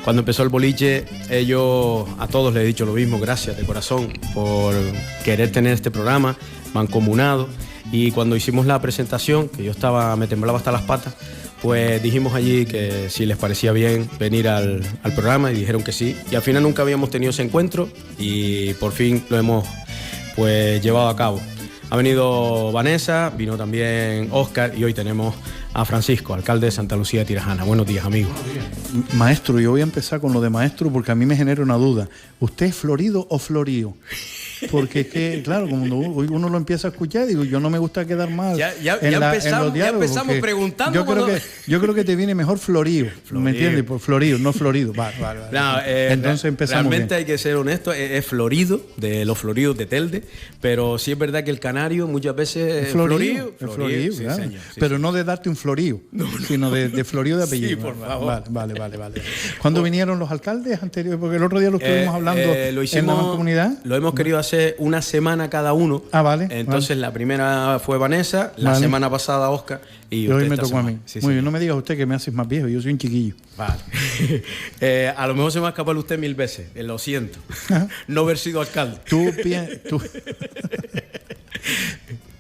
Cuando empezó el boliche, a todos les he dicho lo mismo, gracias de corazón por querer tener este programa mancomunado. Y cuando hicimos la presentación, que me temblaba hasta las patas, pues dijimos allí que si les parecía bien venir al programa, y dijeron que sí. Y al final nunca habíamos tenido ese encuentro y por fin lo hemos pues llevado a cabo. Ha venido Vanessa, vino también Óscar y hoy tenemos a Francisco, alcalde de Santa Lucía de Tirajana. Buenos días, amigo. Maestro, yo voy a empezar con lo de maestro porque a mí me genera una duda. ¿Usted es florido o florío? Porque es que, claro, cuando uno lo empieza a escuchar, digo, yo no me gusta quedar mal ya empezamos preguntando. Yo creo que te viene mejor florío, ¿me entiendes? Por florío, no florido. Vale. No, entonces empezamos realmente bien. Hay que ser honesto, es florido, de los floridos de Telde, pero sí es verdad que el canario muchas veces es florío, sí, claro. Señor, sí, pero sí. No de darte un florío, sino de florío de apellido. Sí, por favor. Vale. ¿Cuándo vinieron los alcaldes anteriores? Porque el otro día lo estuvimos hablando en la mancomunidad. Lo hemos querido hacer una semana cada uno. Vale. Entonces la primera fue Vanessa, la semana pasada Óscar y hoy me tocó a mí. Sí, muy bien, no me digas usted que me haces más viejo, yo soy un chiquillo. Vale. A lo mejor se me va a escapar usted 1000 veces, lo siento. No haber sido alcalde. Tú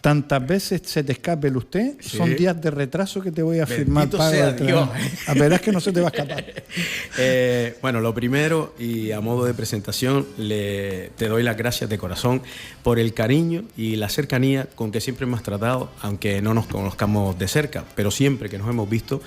tantas veces se te escape el usted, sí. Son días de retraso que te voy a firmar. A ver, es que no se te va a escapar. Bueno, lo primero, y a modo de presentación, te doy las gracias de corazón por el cariño y la cercanía con que siempre me has tratado, aunque no nos conozcamos de cerca, pero siempre que nos hemos visto,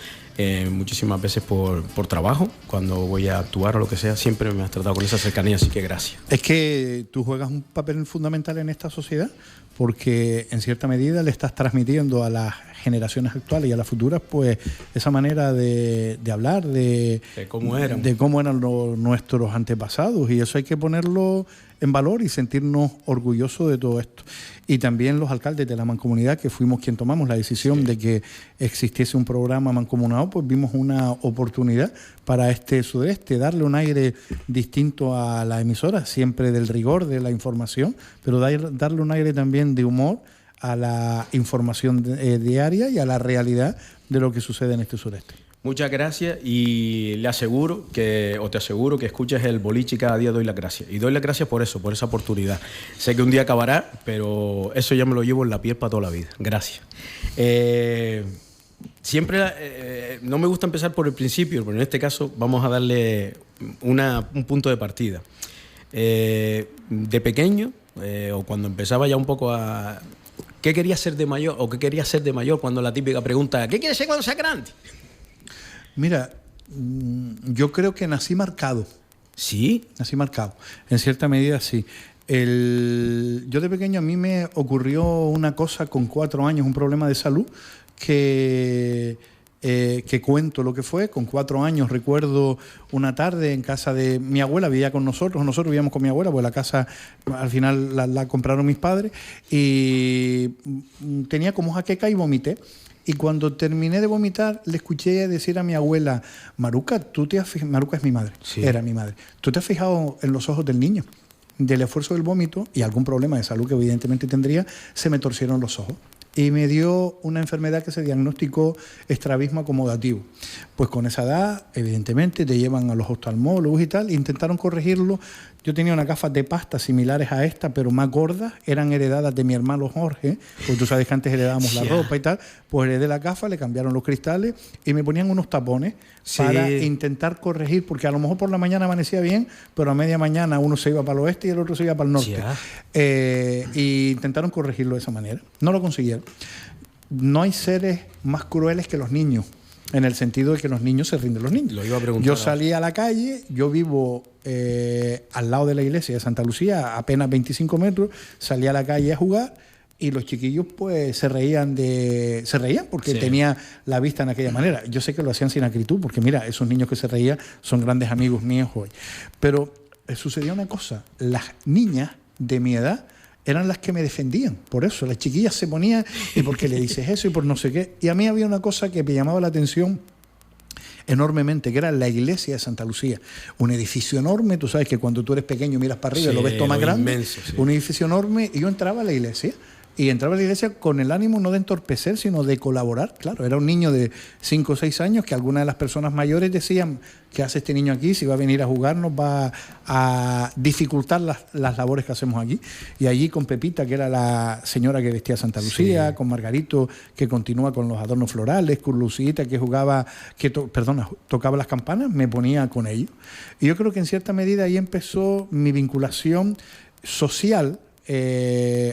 muchísimas veces por trabajo, cuando voy a actuar o lo que sea, siempre me has tratado con esa cercanía, así que gracias. Es que tú juegas un papel fundamental en esta sociedad, porque en cierta medida le estás transmitiendo a las generaciones actuales y a las futuras pues esa manera de hablar, de cómo eran nuestros antepasados, y eso hay que ponerlo en valor y sentirnos orgullosos de todo esto. Y también los alcaldes de la mancomunidad, que fuimos quien tomamos la decisión de que existiese un programa mancomunado, pues vimos una oportunidad para este sudeste, darle un aire distinto a la emisora, siempre del rigor de la información, pero darle un aire también de humor a la información diaria y a la realidad de lo que sucede en este sureste. Muchas gracias, y te aseguro que escuches el boliche y cada día doy las gracias. Y doy las gracias por eso, por esa oportunidad. Sé que un día acabará, pero eso ya me lo llevo en la piel para toda la vida. Gracias. Siempre no me gusta empezar por el principio, pero en este caso vamos a darle un punto de partida. De pequeño, o cuando empezaba ya un poco a... ¿Qué quería ser de mayor? ¿O qué quería ser de mayor? Cuando la típica pregunta, ¿qué quieres ser cuando seas grande? Mira, yo creo que nací marcado. ¿Sí? Nací marcado. En cierta medida, sí. Yo de pequeño a mí me ocurrió una cosa con 4 años, un problema de salud que cuento lo que fue. Con 4 años recuerdo una tarde en casa de mi abuela, vivía con nosotros vivíamos con mi abuela, pues la casa al final la compraron mis padres, y tenía como jaqueca y vomité. Y cuando terminé de vomitar, le escuché decir a mi abuela, Maruca, Maruca es mi madre, sí. Era mi madre. ¿Tú te has fijado en los ojos del niño? Del esfuerzo del vómito y algún problema de salud que evidentemente tendría, se me torcieron los ojos. Y me dio una enfermedad que se diagnosticó estrabismo acomodativo. Pues con esa edad, evidentemente, te llevan a los oftalmólogos y tal, e intentaron corregirlo. Yo tenía unas gafas de pasta similares a esta, pero más gordas, eran heredadas de mi hermano Jorge, porque tú sabes que antes heredábamos la ropa y tal, pues heredé la gafa, le cambiaron los cristales y me ponían unos tapones para intentar corregir, porque a lo mejor por la mañana amanecía bien, pero a media mañana uno se iba para el oeste y el otro se iba para el norte. Y intentaron corregirlo de esa manera. No lo consiguieron. No hay seres más crueles que los niños, en el sentido de que los niños se rinden los niños. Lo iba a preguntar. Yo salí a la calle, yo vivo al lado de la iglesia de Santa Lucía, apenas 25 metros, salí a la calle a jugar y los chiquillos pues se reían porque tenía la vista en aquella manera. Yo sé que lo hacían sin acritud, porque mira, esos niños que se reían son grandes amigos míos hoy. Pero sucedía una cosa, las niñas de mi edad eran las que me defendían, por eso, las chiquillas se ponían, y por qué le dices eso, y por no sé qué. Y a mí había una cosa que me llamaba la atención enormemente, que era la iglesia de Santa Lucía. Un edificio enorme, tú sabes que cuando tú eres pequeño miras para arriba y lo ves todo más grande. Inmenso, sí. Un edificio enorme, y yo entraba a la iglesia, Y entraba a la iglesia con el ánimo no de entorpecer, sino de colaborar. Claro, era un niño de 5 o 6 años que algunas de las personas mayores decían: ¿qué hace este niño aquí? Si va a venir a jugar, nos va a dificultar las labores que hacemos aquí. Y allí con Pepita, que era la señora que vestía Santa Lucía, con Margarito, que continúa con los adornos florales, con Lucita, que tocaba las campanas, me ponía con ellos. Y yo creo que en cierta medida ahí empezó mi vinculación social.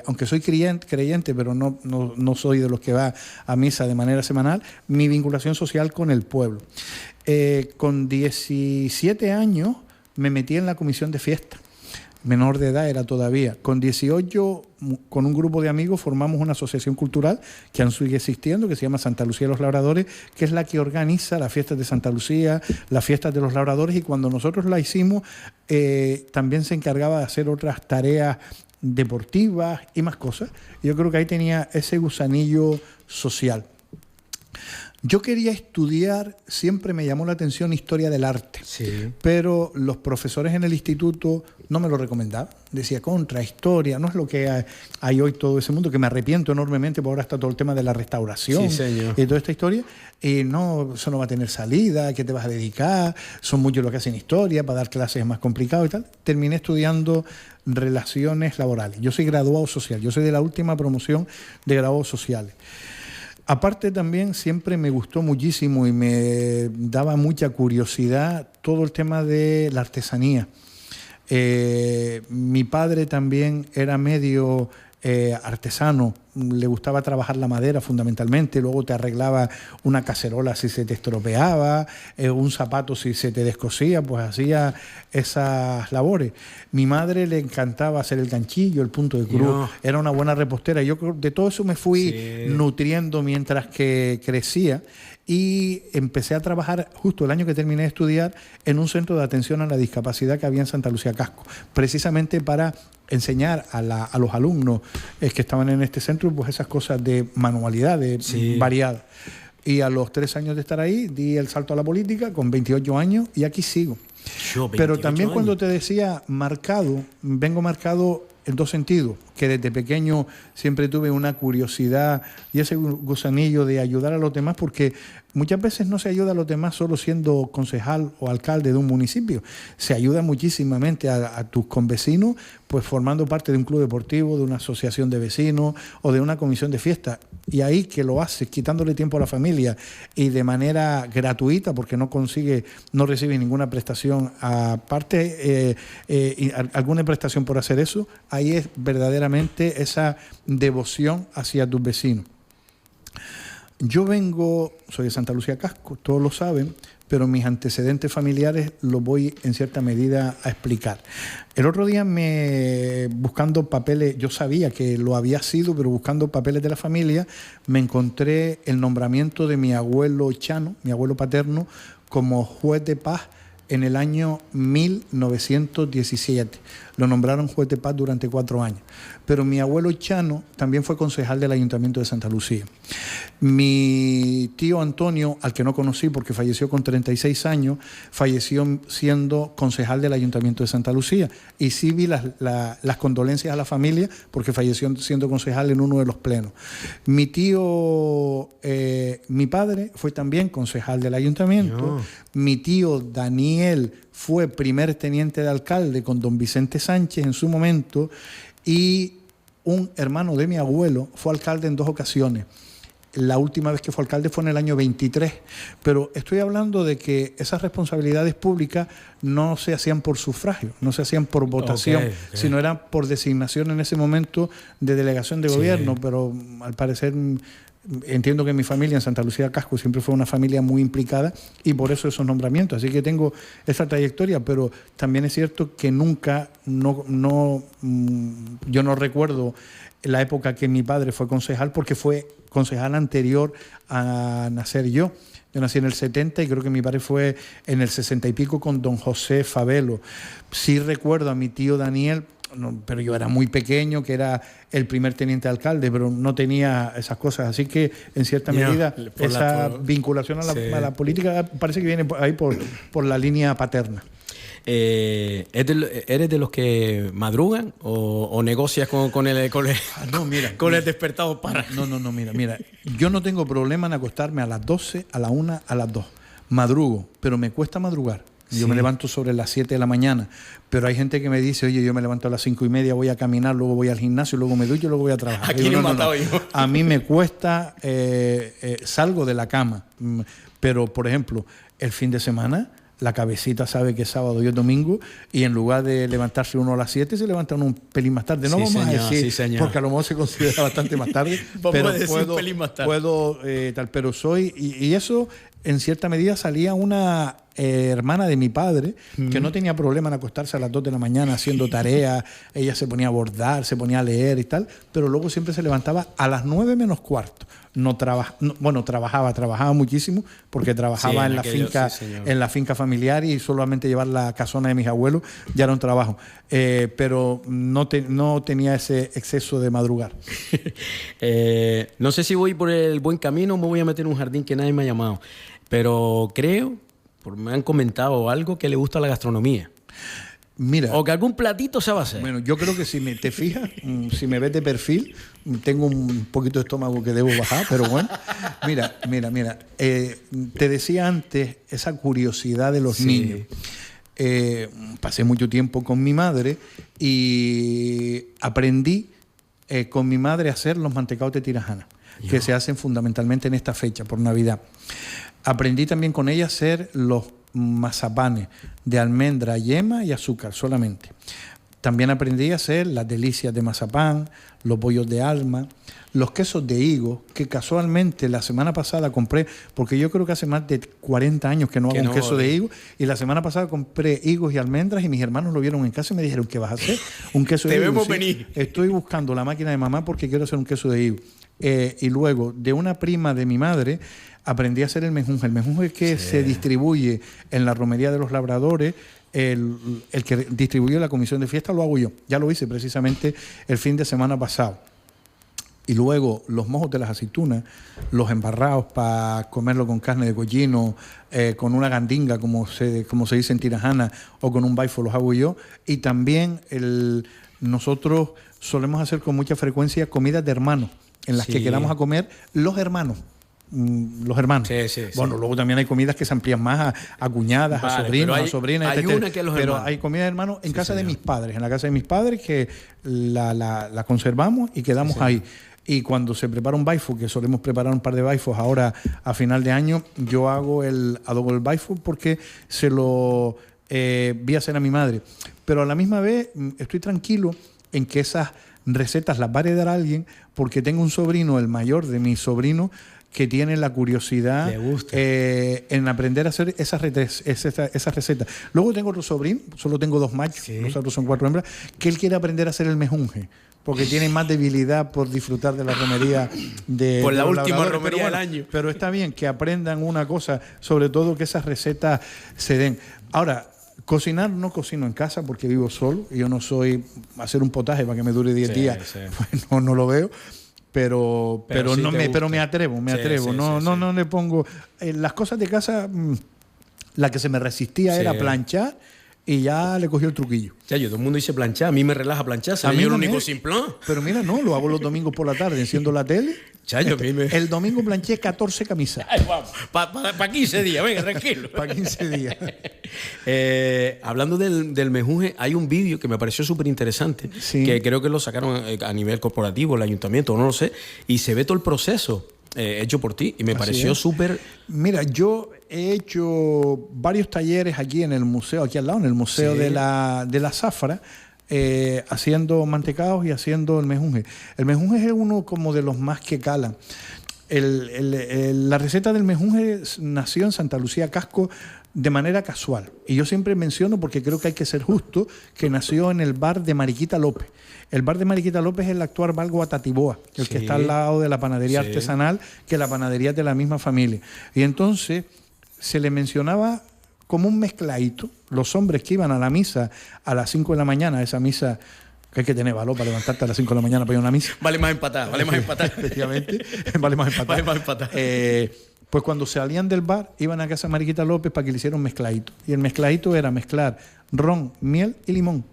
Aunque soy creyente, pero no soy de los que va a misa de manera semanal, mi vinculación social con el pueblo. Con 17 años me metí en la comisión de fiesta. Menor de edad era todavía. Con 18, con un grupo de amigos, formamos una asociación cultural que aún sigue existiendo, que se llama Santa Lucía de los Labradores, que es la que organiza las fiestas de Santa Lucía, las fiestas de los labradores, y cuando nosotros la hicimos, también se encargaba de hacer otras tareas deportivas y más cosas. Yo creo que ahí tenía ese gusanillo social. Yo quería estudiar, siempre me llamó la atención historia del arte, pero los profesores en el instituto no me lo recomendaban. Decía, historia, no es lo que hay hoy todo ese mundo, que me arrepiento enormemente, porque ahora está todo el tema de la restauración y toda esta historia, y no, eso no va a tener salida, ¿a qué te vas a dedicar? Son muchos los que hacen historia, para dar clases es más complicado y tal. Terminé estudiando relaciones laborales. Yo soy graduado social, yo soy de la última promoción de graduados sociales. Aparte también siempre me gustó muchísimo y me daba mucha curiosidad todo el tema de la artesanía. Mi padre también era medio artesano, le gustaba trabajar la madera fundamentalmente, luego te arreglaba una cacerola si se te estropeaba, un zapato si se te descosía, pues hacía esas labores. Mi madre le encantaba hacer el ganchillo, el punto de cruz, era una buena repostera. Yo creo que de todo eso me fui nutriendo mientras que crecía. Y empecé a trabajar justo el año que terminé de estudiar en un centro de atención a la discapacidad que había en Santa Lucía Casco, precisamente para enseñar a los alumnos que estaban en este centro pues esas cosas de manualidades variadas. Y a los 3 años de estar ahí di el salto a la política con 28 años y aquí sigo. Pero también cuando te decía marcado, vengo marcado en dos sentidos, que desde pequeño siempre tuve una curiosidad y ese gusanillo de ayudar a los demás, porque muchas veces no se ayuda a los demás solo siendo concejal o alcalde de un municipio, se ayuda muchísimamente a tus convecinos, pues formando parte de un club deportivo, de una asociación de vecinos o de una comisión de fiesta. Y ahí que lo haces, quitándole tiempo a la familia y de manera gratuita, porque no recibes ninguna prestación aparte, alguna prestación por hacer eso, ahí es verdaderamente esa devoción hacia tus vecinos. Yo soy de Santa Lucía Casco, todos lo saben, pero mis antecedentes familiares los voy en cierta medida a explicar. El otro día buscando papeles, yo sabía que lo había sido, pero buscando papeles de la familia, me encontré el nombramiento de mi abuelo Chano, mi abuelo paterno, como juez de paz en el año 1917. Lo nombraron juez de paz durante 4 años. Pero mi abuelo Chano también fue concejal del Ayuntamiento de Santa Lucía. Mi tío Antonio, al que no conocí porque falleció con 36 años, falleció siendo concejal del Ayuntamiento de Santa Lucía. Y sí vi las condolencias a la familia porque falleció siendo concejal en uno de los plenos. Mi padre fue también concejal del Ayuntamiento. Mi tío Daniel fue primer teniente de alcalde con don Vicente Sánchez en su momento, y un hermano de mi abuelo fue alcalde en 2 ocasiones. La última vez que fue alcalde fue en el año 23, pero estoy hablando de que esas responsabilidades públicas no se hacían por sufragio, no se hacían por votación, sino eran por designación en ese momento de delegación de gobierno, pero al parecer entiendo que mi familia en Santa Lucía Casco siempre fue una familia muy implicada y por eso esos nombramientos. Así que tengo esa trayectoria, pero también es cierto que nunca, yo no recuerdo la época que mi padre fue concejal, porque fue concejal anterior a nacer yo. Yo nací en el 70 y creo que mi padre fue en el 60 y pico con don José Fabelo. Sí recuerdo a mi tío Daniel, pero yo era muy pequeño, que era el primer teniente alcalde, pero no tenía esas cosas. Así que, en cierta medida, esa vinculación a la política parece que viene ahí por la línea paterna. ¿Eres de los que madrugan o negocias con el No, mira, con el despertador para? No, mira. Yo no tengo problema en acostarme a las 12, a la 1, a las 2. Madrugo, pero me cuesta madrugar. Yo me levanto sobre las 7 de la mañana, pero hay gente que me dice, oye, yo me levanto a las 5:30, voy a caminar, luego voy al gimnasio, luego me ducho, luego voy a trabajar. Aquí no he matado yo. A mí me cuesta, salgo de la cama, pero por ejemplo, el fin de semana, la cabecita sabe que es sábado y es domingo, y en lugar de levantarse uno a las 7, se levanta uno un pelín más tarde. No sí, vamos señor, a decir, sí, señor, porque a lo mejor se considera bastante más tarde, pero un pelín más tarde. pero soy, y eso en cierta medida salía una hermana de mi padre, que no tenía problema en acostarse a las 2 de la mañana haciendo tareas, ella se ponía a bordar, se ponía a leer y tal, pero luego siempre se levantaba a las 9 menos cuarto. Trabajaba muchísimo, porque trabajaba en la finca familiar, y solamente llevar la casona de mis abuelos ya era un trabajo, pero no tenía ese exceso de madrugar. No sé si voy por el buen camino o me voy a meter en un jardín que nadie me ha llamado, pero creo, me han comentado algo, que le gusta la gastronomía. Mira, o que algún platito se va a hacer. Bueno, yo creo que te fijas, si me ves de perfil, tengo un poquito de estómago que debo bajar, pero bueno. Mira. Te decía antes esa curiosidad de los niños. Pasé mucho tiempo con mi madre y aprendí con mi madre a hacer los mantecados de tirajana, que se hacen fundamentalmente en esta fecha, por Navidad. Aprendí también con ella a hacer los mazapanes de almendra, yema y azúcar solamente. También aprendí a hacer las delicias de mazapán, los bollos de alma, los quesos de higo, que casualmente la semana pasada compré, porque yo creo que hace más de 40 años que no hago un queso de higo, y la semana pasada compré higos y almendras, y mis hermanos lo vieron en casa y me dijeron, ¿qué vas a hacer? Un queso de higo. Debemos venir. Estoy buscando la máquina de mamá porque quiero hacer un queso de higo. Y luego, de una prima de mi madre, aprendí a hacer el mejunje. El mejunje que se distribuye en la romería de los labradores, el que distribuye la comisión de fiesta lo hago yo. Ya lo hice precisamente el fin de semana pasado. Y luego los mojos de las aceitunas, los embarrados para comerlo con carne de cochino, con una gandinga, como se dice en Tirajana, o con un baifo, los hago yo. Y también nosotros solemos hacer con mucha frecuencia comidas de hermanos, en las que quedamos a comer los hermanos. Bueno, luego también hay comidas que se amplían más a cuñadas, a sobrinos, a sobrinas, hay una que los pero hermanos. Hay comida de hermanos en casa de mis padres, en la casa de mis padres, que la conservamos y quedamos ahí. Y cuando se prepara un baifo, que solemos preparar un par de baifos ahora a final de año, yo hago el adobo del baifo porque se lo vi hacer a mi madre. Pero a la misma vez estoy tranquilo en que esas recetas las va a heredar alguien, porque tengo un sobrino, el mayor de mis sobrinos, que tiene la curiosidad en aprender a hacer esas recetas. Luego tengo otro sobrino, solo tengo 2 machos, los otros son 4 hembras, que él quiere aprender a hacer el mejunje, porque tiene más debilidad por disfrutar de la romería por la última romería del año. Pero está bien que aprendan una cosa, sobre todo que esas recetas se den. Ahora, cocinar no cocino en casa porque vivo solo, y yo no soy hacer un potaje para que me dure 10 días, pues no lo veo. Pero me atrevo. No le pongo las cosas de casa. La que se me resistía era planchar, y ya le cogió el truquillo. Todo el mundo dice planchar, a mí me relaja planchar, soy yo el único sin plan. Pero mira, no, lo hago los domingos por la tarde, enciendo la tele. El domingo planché 14 camisas. Para 15 días, venga, tranquilo. Para 15 días. Hablando del mejunje, hay un vídeo que me pareció súper interesante, que creo que lo sacaron a nivel corporativo, el ayuntamiento, no lo sé, y se ve todo el proceso hecho por ti, y me pareció súper... Mira, yo he hecho varios talleres aquí en el museo, aquí al lado, en el museo de la Zafra, haciendo mantecados y haciendo el mejunje. El mejunje es uno como de los más que calan. La receta del mejunje nació en Santa Lucía Casco de manera casual. Y yo siempre menciono, porque creo que hay que ser justo, que nació en el bar de Mariquita López. El bar de Mariquita López es el actual bar Guatatiboa, el que está al lado de la panadería artesanal, que la panadería es de la misma familia. Y entonces se le mencionaba como un mezcladito. Los hombres que iban a la misa a las 5 de la mañana, esa misa que hay que tener valor para levantarte a las 5 de la mañana para ir a una misa. Vale más empatar. Efectivamente, vale más empatar. Pues cuando salían del bar, iban a casa de Mariquita López para que le hicieran un mezcladito. Y el mezcladito era mezclar ron, miel y limón.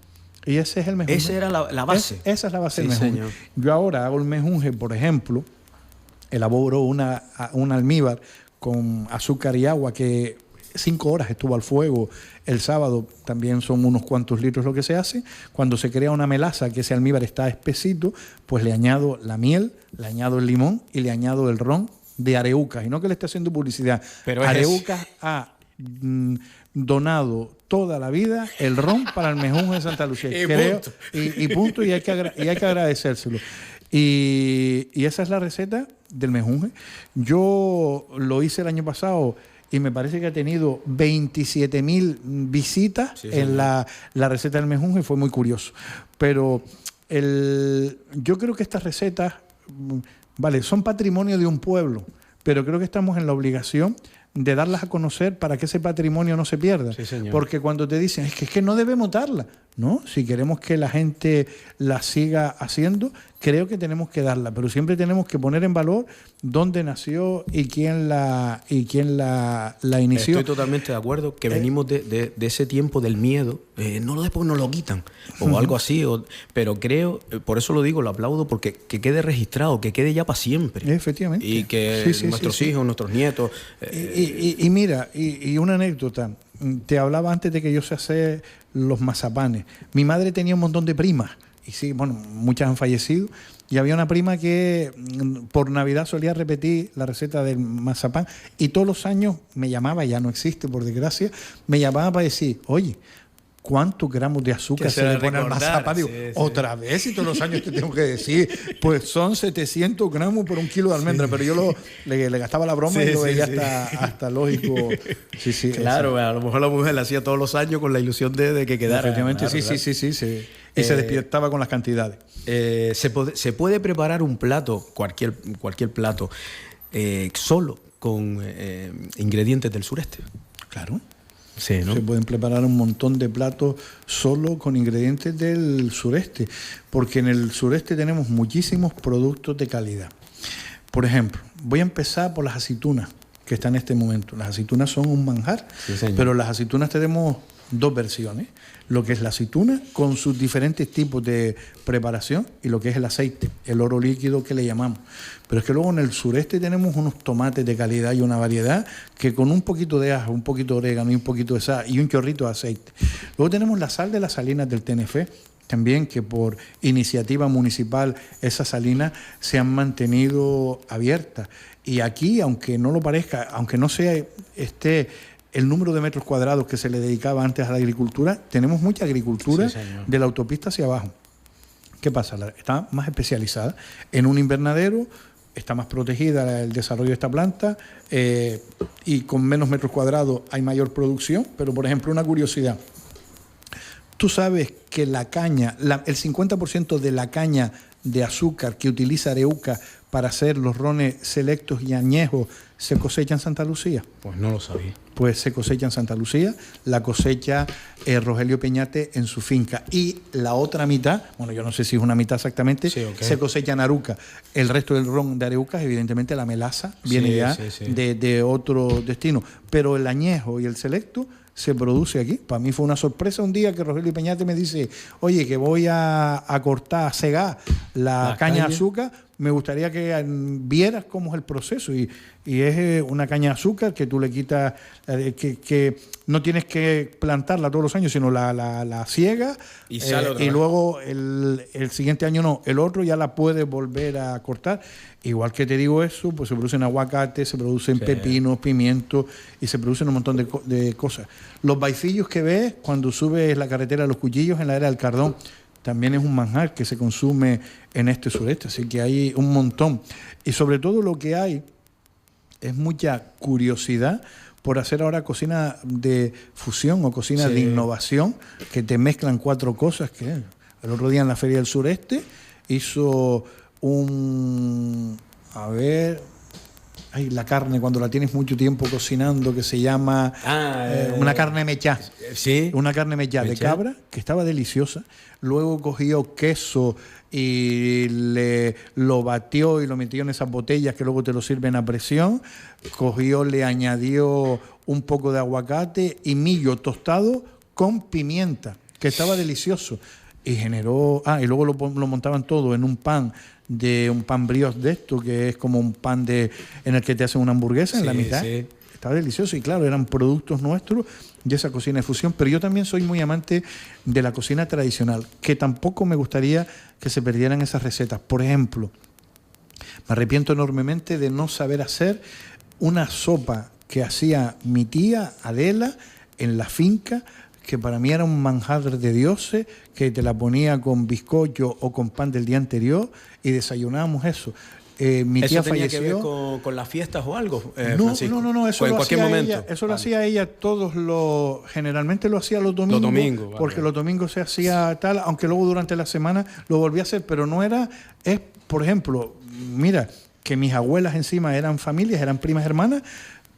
Y ese es el mejunje. Esa era la base. Esa es la base del Sí, mejunje. señor. Yo ahora hago el mejunje, por ejemplo, elaboro un almíbar con azúcar y agua que 5 horas estuvo al fuego el sábado, también son unos cuantos litros lo que se hace. Cuando se crea una melaza, que ese almíbar está espesito, pues le añado la miel, le añado el limón y le añado el ron de Areucas. Y no que le esté haciendo publicidad. Pero Areucas ha donado toda la vida el ron para el mejunje de Santa Lucía. Punto. Y punto, y hay que agradecérselo. Y esa es la receta del mejunje. Yo lo hice el año pasado y me parece que ha tenido 27.000 visitas en la receta del mejunje. Fue muy curioso. Pero yo creo que estas recetas, vale, son patrimonio de un pueblo, pero creo que estamos en la obligación de darlas a conocer para que ese patrimonio no se pierda. Sí, señor. Porque cuando te dicen, es que no debemos darla, ¿no? Si queremos que la gente la siga haciendo, creo que tenemos que darla, pero siempre tenemos que poner en valor dónde nació y quién la inició. Estoy totalmente de acuerdo que venimos de ese tiempo del miedo. No después nos lo quitan o algo así. Pero creo, por eso lo digo, lo aplaudo, porque que quede registrado, que quede ya para siempre. Efectivamente. Y que nuestros hijos, nuestros nietos... Y mira, y una anécdota. Te hablaba antes de que yo sé hacer los mazapanes. Mi madre tenía un montón de primas. Y sí, bueno, muchas han fallecido. Y había una prima que por Navidad solía repetir la receta del mazapán. Y todos los años me llamaba, ya no existe por desgracia, me llamaba para decir, oye, ¿cuántos gramos de azúcar se le pone al mazapán? Digo, otra vez, y todos los años te tengo que decir, pues son 700 gramos por 1 kilo de almendra, pero yo le gastaba la broma y lo veía hasta lógico. Sí, claro, a lo mejor la mujer la hacía todos los años con la ilusión de que quedara. Efectivamente, claro, sí. Y se despertaba con las cantidades. Se puede preparar un plato, cualquier plato, solo con ingredientes del sureste. Claro. Sí, ¿no? Se pueden preparar un montón de platos solo con ingredientes del sureste, porque en el sureste tenemos muchísimos productos de calidad. Por ejemplo, voy a empezar por las aceitunas que están en este momento. Las aceitunas son un manjar, pero las aceitunas tenemos 2 versiones. Lo que es la aceituna con sus diferentes tipos de preparación y lo que es el aceite, el oro líquido que le llamamos. Pero es que luego en el sureste tenemos unos tomates de calidad y una variedad que con un poquito de ajo, un poquito de orégano y un poquito de sal y un chorrito de aceite. Luego tenemos la sal de las salinas del Tenerife, también que por iniciativa municipal esas salinas se han mantenido abiertas. Y aquí, aunque no lo parezca, aunque no sea el número de metros cuadrados que se le dedicaba antes a la agricultura, tenemos mucha agricultura de la autopista hacia abajo. ¿Qué pasa? Está más especializada en un invernadero, está más protegida el desarrollo de esta planta y con menos metros cuadrados hay mayor producción. Pero, por ejemplo, una curiosidad. Tú sabes que la caña, el 50% de la caña de azúcar que utiliza Areuca para hacer los rones selectos y añejos se cosecha en Santa Lucía. Pues no lo sabía. Pues se cosecha en Santa Lucía, la cosecha Rogelio Peñate en su finca. Y la otra mitad, bueno, yo no sé si es una mitad exactamente, se cosecha en Aruca. El resto del ron de Areuca, evidentemente la melaza viene de otro destino. Pero el añejo y el selecto se produce aquí. Para mí fue una sorpresa un día que Rogelio Peñate me dice, oye, que voy a cortar, a cegar la caña de azúcar. Me gustaría que vieras cómo es el proceso. Y es una caña de azúcar que tú le quitas, que no tienes que plantarla todos los años, sino la ciegas. Y luego el siguiente año no, el otro ya la puedes volver a cortar. Igual que te digo eso, pues se producen aguacates, se producen pepinos, pimientos y se producen un montón de cosas. Los baicillos que ves cuando subes la carretera de Los Cuchillos en la era del Cardón, también es un manjar que se consume en este sureste, así que hay un montón. Y sobre todo lo que hay es mucha curiosidad por hacer ahora cocina de fusión o cocina de innovación, que te mezclan 4 cosas. Que el otro día en la Feria del Sureste hizo la carne cuando la tienes mucho tiempo cocinando, que se llama una carne mechá. Sí. Una carne mechá de cabra, que estaba deliciosa. Luego cogió queso y lo batió y lo metió en esas botellas que luego te lo sirven a presión. Le añadió un poco de aguacate y millo tostado con pimienta, que estaba delicioso. Y generó... y luego lo montaban todo en un pan brioche de esto, que es como un pan en el que te hacen una hamburguesa en la mitad. Sí. Estaba delicioso y claro, eran productos nuestros de esa cocina de fusión. Pero yo también soy muy amante de la cocina tradicional, que tampoco me gustaría que se perdieran esas recetas. Por ejemplo, me arrepiento enormemente de no saber hacer una sopa que hacía mi tía Adela en la finca, que para mí era un manjar de dioses, que te la ponía con bizcocho o con pan del día anterior y desayunábamos eso. Mi tía tenía falleció. Que ver con las fiestas o algo, Francisco? No, eso en lo cualquier hacía momento. Ella, eso lo hacía ella generalmente lo hacía los domingos. Porque los domingos se hacía tal, aunque luego durante la semana lo volvía a hacer, pero no era, por ejemplo, mira, que mis abuelas encima eran familias, eran primas hermanas.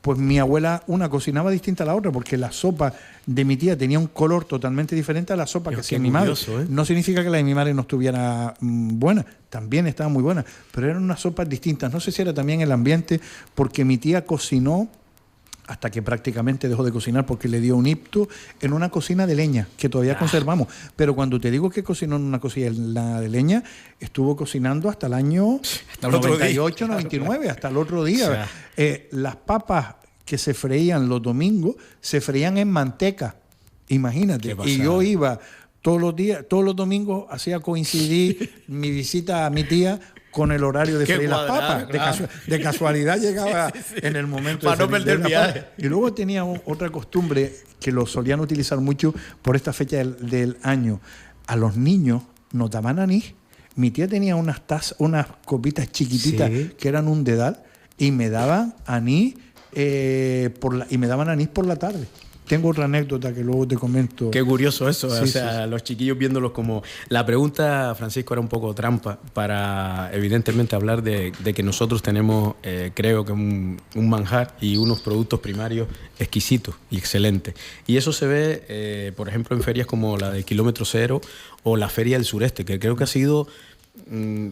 Pues mi abuela, una cocinaba distinta a la otra, porque la sopa de mi tía tenía un color totalmente diferente a la sopa que hacía mi madre. No significa que la de mi madre no estuviera buena, también estaba muy buena, pero eran unas sopas distintas. No sé si era también el ambiente, porque mi tía cocinó, hasta que prácticamente dejó de cocinar porque le dio un ictus, en una cocina de leña, que todavía conservamos. Pero cuando te digo que cocinó en una cocina de leña, estuvo cocinando hasta el año 98, 99, hasta el otro día. O sea, las papas que se freían los domingos, se freían en manteca, imagínate. Y yo iba todos los días, todos los domingos, hacía coincidir mi visita a mi tía con el horario de freír las papas. Claro. De casualidad llegaba en el momento para no perder el viaje. Y luego tenía otra costumbre que lo solían utilizar mucho por esta fecha del año. A los niños nos daban anís. Mi tía tenía unas copitas chiquititas que eran un dedal y me daban anís por la tarde. Tengo otra anécdota que luego te comento. Qué curioso eso, los chiquillos viéndolos como... La pregunta, Francisco, era un poco trampa para, evidentemente, hablar de que nosotros tenemos, creo que un manjar y unos productos primarios exquisitos y excelentes. Y eso se ve, por ejemplo, en ferias como la de Kilómetro Cero o la Feria del Sureste, que creo que ha sido...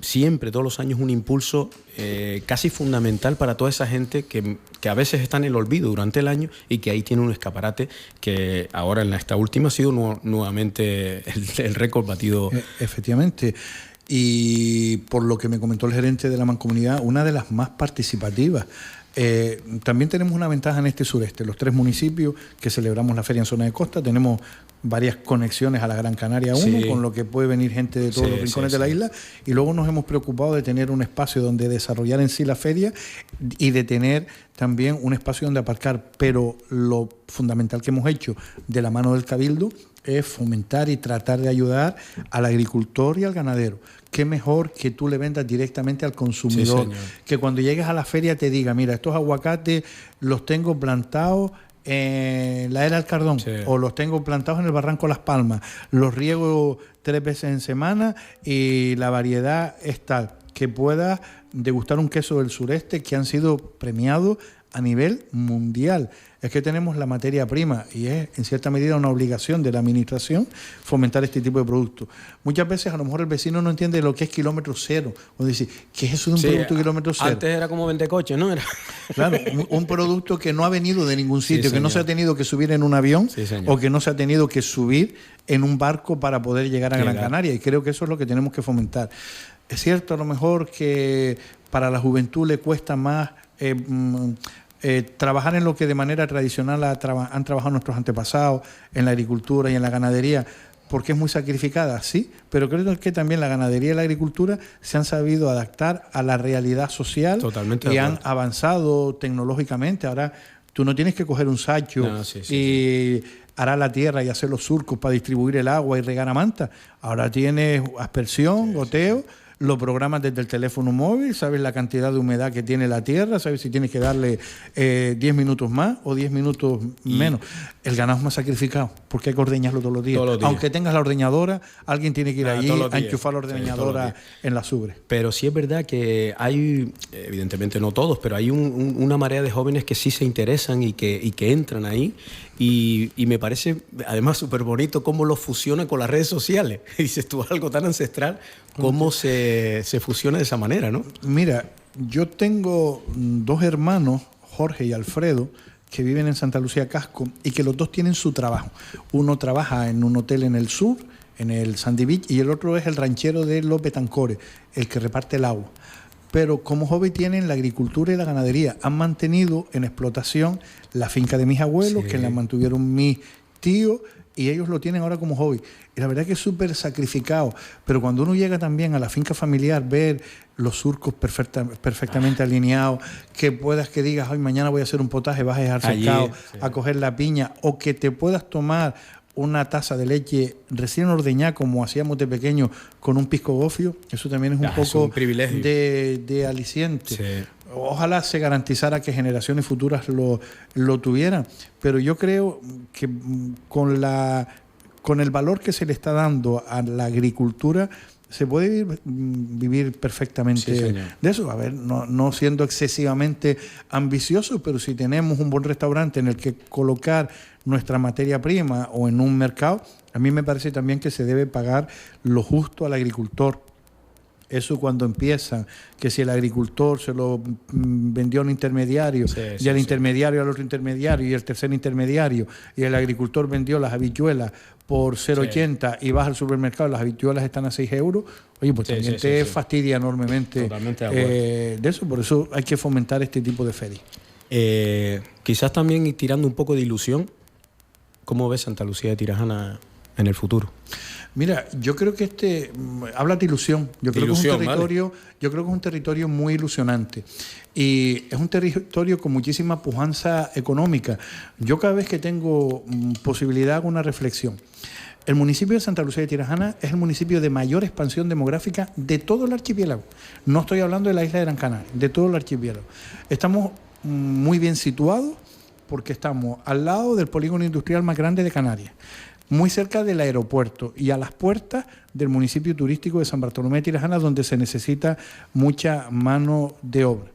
siempre, todos los años, un impulso casi fundamental para toda esa gente que a veces está en el olvido durante el año y que ahí tiene un escaparate que ahora en esta última ha sido nuevamente el récord batido. Efectivamente. Y por lo que me comentó el gerente de la Mancomunidad, una de las más participativas. También tenemos una ventaja en este sureste. Los 3 municipios que celebramos la feria en zona de costa, tenemos varias conexiones a la Gran Canaria 1, con lo que puede venir gente de todos los rincones de la isla, y luego nos hemos preocupado de tener un espacio donde desarrollar en sí la feria y de tener también un espacio donde aparcar, pero lo fundamental que hemos hecho de la mano del Cabildo es fomentar y tratar de ayudar al agricultor y al ganadero. Qué mejor que tú le vendas directamente al consumidor, que cuando llegues a la feria te diga, mira, estos aguacates los tengo plantados en la era del Cardón, o los tengo plantados en el Barranco Las Palmas, los riego 3 veces en semana y la variedad es tal, que puedas degustar un queso del sureste que han sido premiados a nivel mundial. Es que tenemos la materia prima y es en cierta medida una obligación de la administración fomentar este tipo de productos. Muchas veces a lo mejor el vecino no entiende lo que es kilómetro cero, o dice, ¿qué es eso de un producto kilómetro cero? Antes era como vender coches, ¿no? Claro, un producto que no ha venido de ningún sitio, que no se ha tenido que subir en un avión o que no se ha tenido que subir en un barco para poder llegar a Gran Canaria, y creo que eso es lo que tenemos que fomentar. Es cierto, a lo mejor que para la juventud le cuesta más trabajar en lo que de manera tradicional han trabajado nuestros antepasados, en la agricultura y en la ganadería, porque es muy sacrificada, sí, pero creo que también la ganadería y la agricultura se han sabido adaptar a la realidad social. Totalmente y han avanzado tecnológicamente. Ahora tú no tienes que coger un sacho y arar la tierra y hacer los surcos para distribuir el agua y regar a manta. Ahora tienes aspersión, goteo. Lo programas desde el teléfono móvil, sabes la cantidad de humedad que tiene la tierra, sabes si tienes que darle 10 minutos más o 10 minutos menos. El ganado es más sacrificado porque hay que ordeñarlo todos los días. Aunque tengas la ordeñadora, alguien tiene que ir allí a enchufar la ordeñadora en la subre. Pero sí es verdad que hay, evidentemente no todos, pero hay una marea de jóvenes que sí se interesan y que entran ahí. Y me parece además súper bonito cómo lo fusiona con las redes sociales. Dices tú, algo tan ancestral, cómo se fusiona de esa manera, ¿no? Mira, yo tengo 2 hermanos, Jorge y Alfredo, que viven en Santa Lucía Casco y que los dos tienen su trabajo. Uno trabaja en un hotel en el sur, en el Sandy Beach, y el otro es el ranchero de los Betancores, el que reparte el agua. Pero como hobby tienen la agricultura y la ganadería. Han mantenido en explotación la finca de mis abuelos, que la mantuvieron mis tíos, y ellos lo tienen ahora como hobby. Y la verdad que es súper sacrificado. Pero cuando uno llega también a la finca familiar, ver los surcos perfectamente alineados, que puedas que digas, hoy mañana voy a hacer un potaje, vas a dejar cercado a coger la piña, o que te puedas tomar una taza de leche recién ordeñada como hacíamos de pequeño con un pisco gofio, eso también es un poco un privilegio de aliciente. Sí. Ojalá se garantizara que generaciones futuras lo tuvieran, pero yo creo que con el valor que se le está dando a la agricultura se puede vivir perfectamente de eso. A ver, no siendo excesivamente ambicioso, pero si tenemos un buen restaurante en el que colocar nuestra materia prima o en un mercado, a mí me parece también que se debe pagar lo justo al agricultor. Eso cuando empiezan, que si el agricultor se lo vendió a un intermediario, y al intermediario al otro intermediario, y el tercer intermediario, y el agricultor vendió las habichuelas por 0,80 y vas al supermercado y las habichuelas están a 6 euros, oye, pues también te fastidia enormemente de eso. Por eso hay que fomentar este tipo de ferias. Quizás también ir tirando un poco de ilusión. ¿Cómo ves Santa Lucía de Tirajana en el futuro? Mira, yo creo que habla de ilusión. Yo creo que es un territorio muy ilusionante y es un territorio con muchísima pujanza económica. Yo cada vez que tengo posibilidad hago una reflexión. El municipio de Santa Lucía de Tirajana es el municipio de mayor expansión demográfica de todo el archipiélago. No estoy hablando de la isla de Gran Canaria, de todo el archipiélago. Estamos muy bien situados porque estamos al lado del polígono industrial más grande de Canarias, muy cerca del aeropuerto y a las puertas del municipio turístico de San Bartolomé de Tirajana, donde se necesita mucha mano de obra.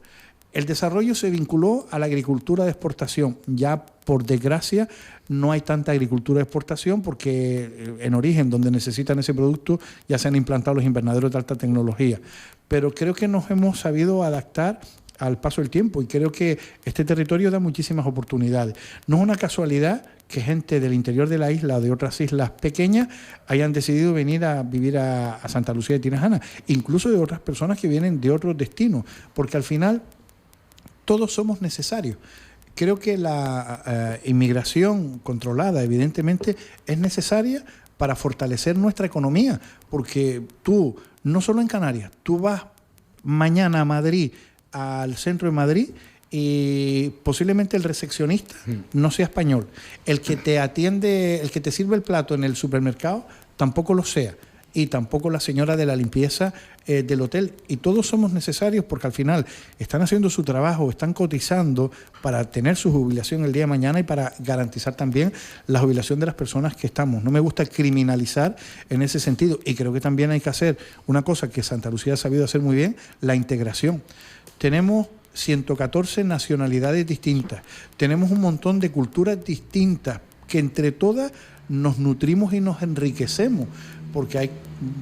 El desarrollo se vinculó a la agricultura de exportación. Ya, por desgracia, no hay tanta agricultura de exportación porque en origen, donde necesitan ese producto, ya se han implantado los invernaderos de alta tecnología. Pero creo que nos hemos sabido adaptar al paso del tiempo y creo que este territorio da muchísimas oportunidades. No es una casualidad que gente del interior de la isla o de otras islas pequeñas hayan decidido venir a vivir a Santa Lucía de Tirajana, incluso de otras personas que vienen de otros destinos, porque al final todos somos necesarios. Creo que la inmigración controlada, evidentemente, es necesaria para fortalecer nuestra economía, porque tú, no solo en Canarias, tú vas mañana a Madrid, al centro de Madrid, y posiblemente el recepcionista no sea español. El que te atiende, el que te sirve el plato en el supermercado, tampoco lo sea. Y tampoco la señora de la limpieza del hotel. Y todos somos necesarios porque al final están haciendo su trabajo, están cotizando para tener su jubilación el día de mañana y para garantizar también la jubilación de las personas que estamos. No me gusta criminalizar en ese sentido. Y creo que también hay que hacer una cosa que Santa Lucía ha sabido hacer muy bien, la integración. Tenemos 114 nacionalidades distintas, tenemos un montón de culturas distintas que entre todas nos nutrimos y nos enriquecemos, porque hay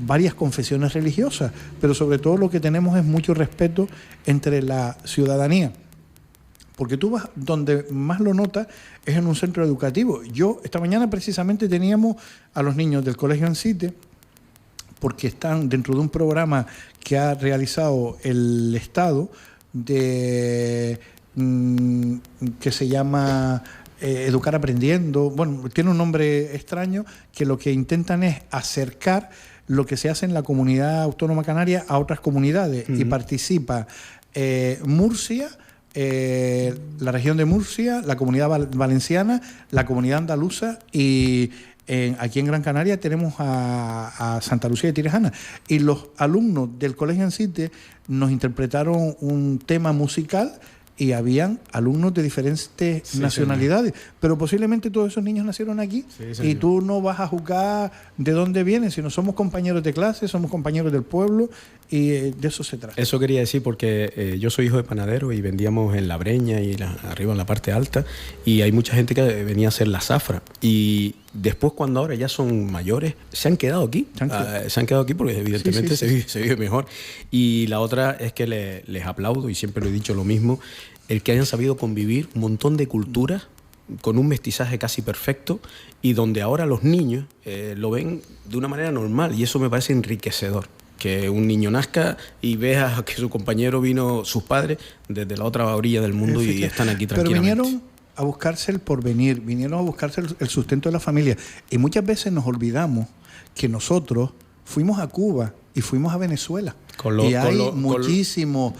varias confesiones religiosas, pero sobre todo lo que tenemos es mucho respeto entre la ciudadanía. Porque tú vas, donde más lo notas es en un centro educativo. Yo esta mañana precisamente teníamos a los niños del Colegio Ancite, porque están dentro de un programa que ha realizado el Estado que se llama Educar Aprendiendo. Bueno, tiene un nombre extraño, que lo que intentan es acercar lo que se hace en la comunidad autónoma canaria a otras comunidades. Y participa Murcia, la región de Murcia, la comunidad valenciana, la comunidad andaluza y aquí en Gran Canaria tenemos a Santa Lucía de Tirajana. Y los alumnos del Colegio Ancite nos interpretaron un tema musical y habían alumnos de diferentes nacionalidades, pero posiblemente todos esos niños nacieron aquí y tú no vas a juzgar de dónde vienen, sino somos compañeros de clase, somos compañeros del pueblo y de eso se trata. Eso quería decir porque yo soy hijo de panadero y vendíamos en La Breña y arriba en la parte alta, y hay mucha gente que venía a hacer la zafra y después, cuando ahora ya son mayores, se han quedado aquí. Se han quedado aquí porque evidentemente se vive mejor. Y la otra es que les aplaudo, y siempre lo he dicho lo mismo, el que hayan sabido convivir un montón de culturas con un mestizaje casi perfecto y donde ahora los niños lo ven de una manera normal y eso me parece enriquecedor. Que un niño nazca y vea que su compañero vino, sus padres, desde la otra orilla del mundo y están aquí tranquilamente. Pero vinieron a buscarse el porvenir, vinieron a buscarse el sustento de la familia. Y muchas veces nos olvidamos que nosotros fuimos a Cuba y fuimos a Venezuela. Y hay muchísimos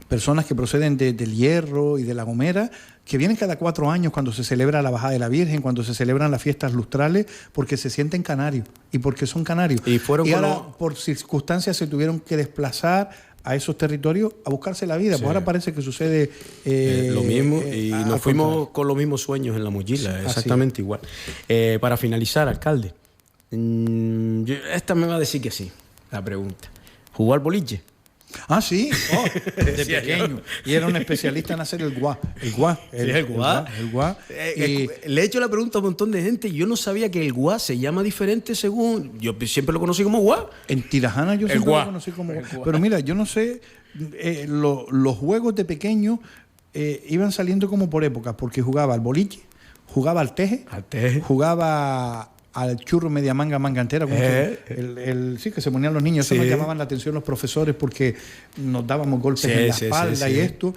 personas que proceden del Hierro y de La Gomera, que vienen cada 4 años cuando se celebra la Bajada de la Virgen, cuando se celebran las fiestas lustrales, porque se sienten canarios y porque son canarios. Y ahora, por circunstancias, se tuvieron que desplazar a esos territorios a buscarse la vida. Sí. Pues ahora parece que sucede lo mismo y nos fuimos con los mismos sueños en la mochila, sí, exactamente igual. Para finalizar, alcalde, esta me va a decir que sí, la pregunta. ¿Jugó al boliche? Ah, sí, de pequeño. Y era un especialista en hacer el guá. El guá. El guá. Le he hecho la pregunta a un montón de gente y yo no sabía que el guá se llama diferente según... Yo siempre lo conocí como guá. En Tirajana yo siempre lo conocí como guá. Pero mira, yo no sé, los juegos de pequeño iban saliendo como por épocas, porque jugaba al boliche, jugaba al teje. Jugaba al churro media manga entera, como sí, que se ponían los niños. Eso nos llamaban la atención los profesores porque nos dábamos golpes en la espalda y esto.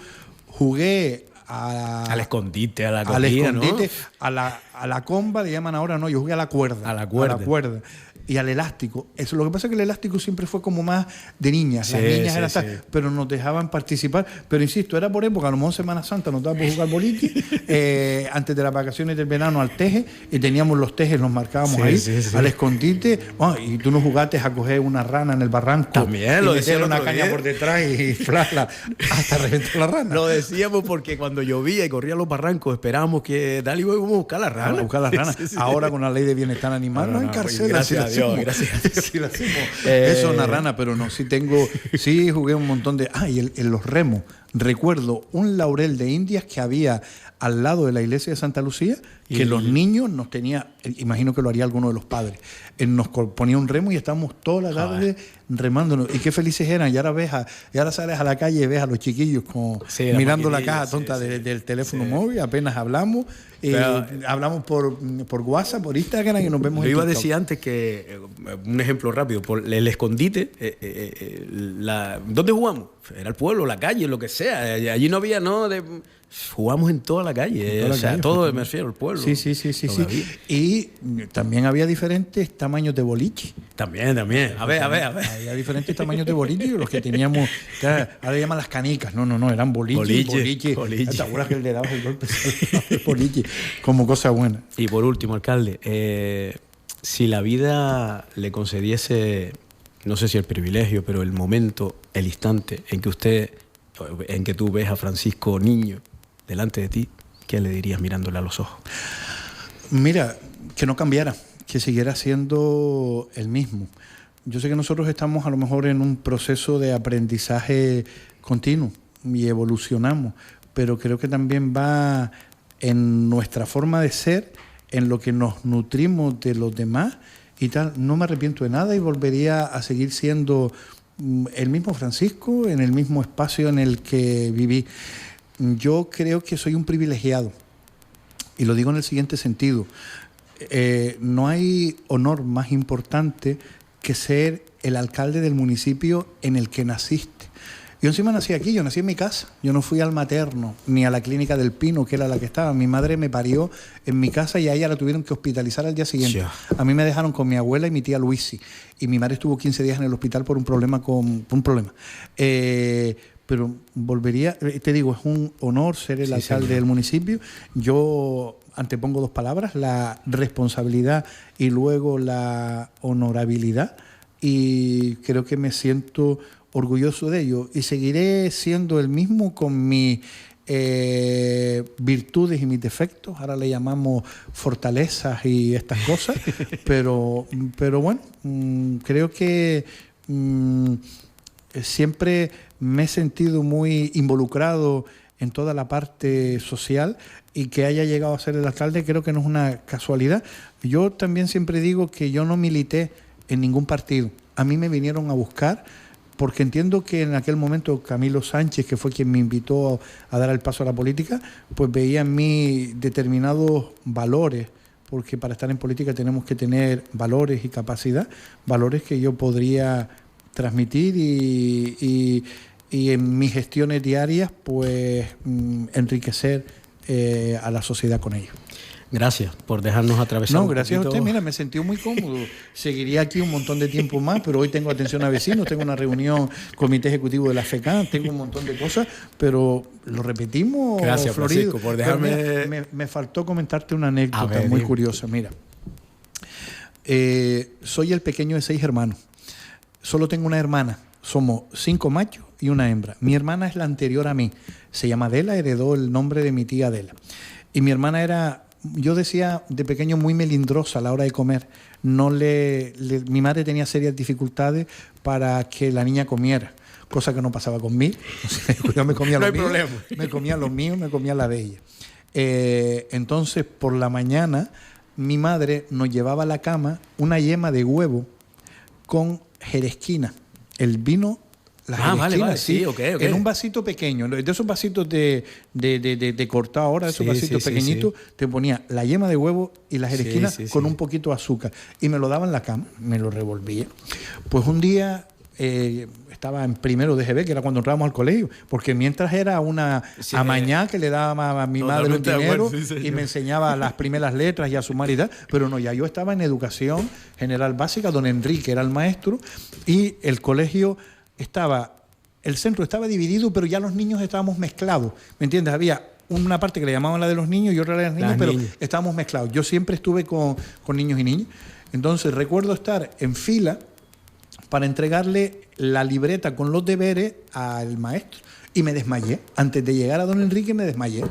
Jugué al escondite, a la cogida, al escondite, ¿no? a la comba, le llaman ahora, no, yo jugué a la cuerda. A la cuerda. Y al elástico. Eso, lo que pasa es que el elástico siempre fue como más de niñas. Las niñas eran tal, pero nos dejaban participar. Pero insisto, era por época, a lo mejor Semana Santa nos daba por jugar boliche, antes de las vacaciones del verano al teje, y teníamos los tejes, los marcábamos ahí, al escondite, y tú no jugaste a coger una rana en el barranco. También lo decíamos una caña por detrás y flasla hasta reventar la rana. Lo decíamos porque cuando llovía y corría los barrancos, esperábamos que dale, íbamos a buscar la rana. Ahora con la ley de bienestar animal nos encarcelan. Gracias a Dios. Sí, lo hacemos. Eso es una rana, pero no, sí jugué un montón de... y en los remos, recuerdo un laurel de indias que había al lado de la iglesia de Santa Lucía, que los niños nos tenía, imagino que lo haría alguno de los padres, nos ponía un remo y estábamos toda la tarde remándonos. Y qué felices eran. Y ahora sales a la calle y ves a los chiquillos mirando la caja tonta del teléfono móvil, apenas hablamos. Hablamos por WhatsApp, por Instagram y nos vemos en TikTok. Yo iba a decir antes que, un ejemplo rápido, por el escondite, ¿dónde jugamos? Era el pueblo, la calle, lo que sea. Allí no había, jugamos en toda la calle, todo me refiero al pueblo. Sí. Y también había diferentes tamaños de boliche. También. A ver. Había diferentes tamaños de boliche, los que teníamos, ahora le llaman las canicas. No, eran boliche. ¿Te acuerdas que le dabas el golpe? Boliche, como cosa buena. Y por último, alcalde, si la vida le concediese, no sé si el privilegio, pero el momento, el instante en que tú ves a Francisco niño delante de ti, ¿qué le dirías mirándole a los ojos? Mira, que no cambiara, que siguiera siendo el mismo. Yo sé que nosotros estamos a lo mejor en un proceso de aprendizaje continuo y evolucionamos, pero creo que también va en nuestra forma de ser, en lo que nos nutrimos de los demás y tal. No me arrepiento de nada y volvería a seguir siendo el mismo Francisco en el mismo espacio en el que viví. Yo creo que soy un privilegiado y lo digo en el siguiente sentido. No hay honor más importante que ser el alcalde del municipio en el que naciste. Yo encima nací aquí, yo nací en mi casa. Yo no fui al materno ni a la clínica del Pino, que era la que estaba. Mi madre me parió en mi casa y a ella la tuvieron que hospitalizar al día siguiente. A mí me dejaron con mi abuela y mi tía Luisi. Y mi madre estuvo 15 días en el hospital por un problema. Pero volvería, te digo, es un honor ser el alcalde del municipio. Yo antepongo 2 palabras, la responsabilidad y luego la honorabilidad. Y creo que me siento orgulloso de ello y seguiré siendo el mismo con mis virtudes y mis defectos. Ahora le llamamos fortalezas y estas cosas, pero bueno, creo que siempre me he sentido muy involucrado en toda la parte social y que haya llegado a ser el alcalde creo que no es una casualidad. Yo también siempre digo que yo no milité en ningún partido. A mí me vinieron a buscar porque entiendo que en aquel momento Camilo Sánchez, que fue quien me invitó a dar el paso a la política, pues veía en mí determinados valores, porque para estar en política tenemos que tener valores y capacidad, valores que yo podría transmitir y en mis gestiones diarias pues enriquecer a la sociedad con ellos. Gracias por dejarnos atravesar. No, gracias a usted. Mira, me sentí muy cómodo. Seguiría aquí un montón de tiempo más, pero hoy tengo atención a vecinos, tengo una reunión comité ejecutivo de la FECAN, tengo un montón de cosas, pero lo repetimos. Gracias, Florido, Francisco, por dejarme. Mira, me faltó comentarte una anécdota muy curiosa. Mira, soy el pequeño de 6 hermanos. Solo tengo una hermana. Somos 5 machos y una hembra. Mi hermana es la anterior a mí. Se llama Adela, heredó el nombre de mi tía Adela. Y mi hermana era, yo decía de pequeño, muy melindrosa a la hora de comer. Mi madre tenía serias dificultades para que la niña comiera, cosa que no pasaba conmigo. O sea, yo me comía los míos, me comía los míos, me comía la de ella. Entonces, por la mañana, mi madre nos llevaba a la cama una yema de huevo con jerezquina, el vino. Vale, sí, ok. En un vasito pequeño, de esos vasitos de cortado ahora, esos vasitos pequeñitos, te ponía la yema de huevo y la jerezquina con un poquito de azúcar. Y me lo daba en la cama, me lo revolvía. Pues un día estaba en primero de GB, que era cuando entrábamos al colegio, porque mientras era una amañá que le daba a mi madre un dinero y me enseñaba las primeras letras y a sumar y tal, pero no, ya yo estaba en educación general básica, don Enrique era el maestro, y el colegio el centro estaba dividido, pero ya los niños estábamos mezclados, ¿me entiendes? Había una parte que le llamaban la de los niños y otra la de los niños, pero estábamos mezclados. Yo siempre estuve con niños y niñas. Entonces recuerdo estar en fila para entregarle la libreta con los deberes al maestro y me desmayé. Antes de llegar a don Enrique me desmayé.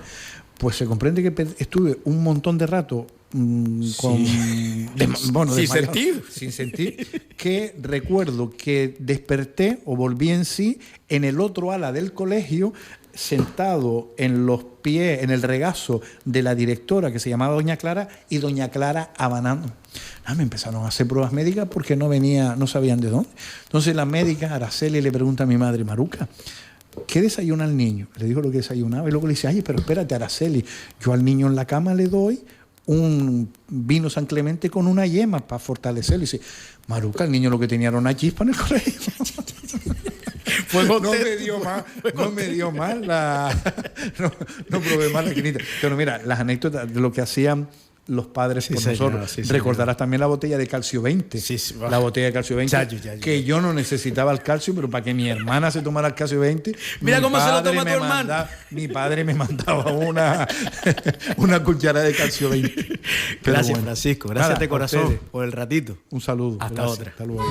Pues se comprende que estuve un montón de rato sin sentir, que recuerdo que desperté o volví en sí en el otro ala del colegio, sentado en los pies, en el regazo de la directora que se llamaba doña Clara, y doña Clara abanando. Me empezaron a hacer pruebas médicas porque no sabían de dónde. Entonces la médica Araceli le pregunta a mi madre, Maruca, ¿qué desayuna el niño? Le dijo lo que desayunaba y luego le dice, ay, pero espérate, Araceli, yo al niño en la cama le doy un vino San Clemente con una yema para fortalecerlo. Y dice, Maruca, el niño lo que tenía era una chispa en el colegio. No me dio mal no probé mal la quinita. Pero mira, las anécdotas de lo que hacían los padres por nosotros. Recordarás también la botella de calcio 20. La botella de calcio 20. Que yo no necesitaba el calcio, pero para que mi hermana se tomara el calcio 20. Mira cómo se lo toma tu hermano. Mi padre me mandaba una cuchara de calcio 20. Gracias, Francisco. Gracias de corazón por el ratito. Un saludo. Hasta otra. Hasta luego.